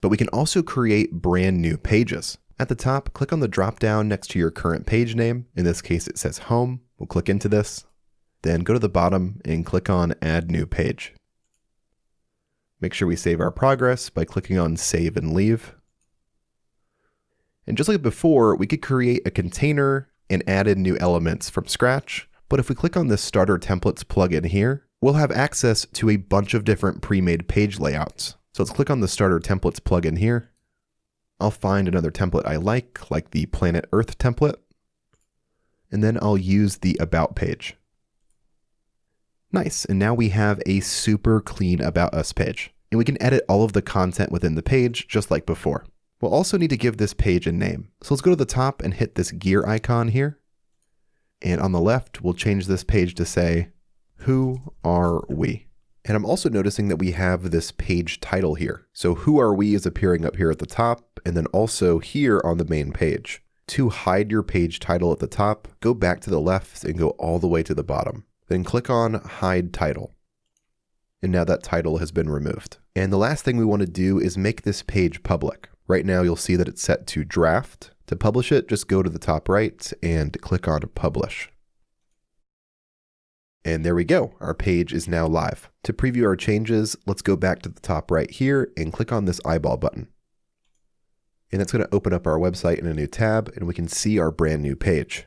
But we can also create brand new pages. At the top, click on the drop down next to your current page name. In this case, it says home. We'll click into this. Then go to the bottom and click on add new page. Make sure we save our progress by clicking on save and leave. And just like before, we could create a container and add in new elements from scratch. But if we click on this Starter Templates plugin here, we'll have access to a bunch of different pre-made page layouts. So let's click on the Starter Templates plugin here. I'll find another template I like the Planet Earth template. And then I'll use the About page. Nice, and now we have a super clean About Us page. And we can edit all of the content within the page just like before. We'll also need to give this page a name. So let's go to the top and hit this gear icon here. And on the left, we'll change this page to say, Who are we? And I'm also noticing that we have this page title here. So Who are we is appearing up here at the top, and then also here on the main page. To hide your page title at the top, go back to the left and go all the way to the bottom. Then click on Hide Title. And now that title has been removed. And the last thing we want to do is make this page public. Right now you'll see that it's set to draft. To publish it, just go to the top right and click on Publish. And there we go, our page is now live. To preview our changes, let's go back to the top right here and click on this eyeball button. And that's going to open up our website in a new tab, and we can see our brand new page.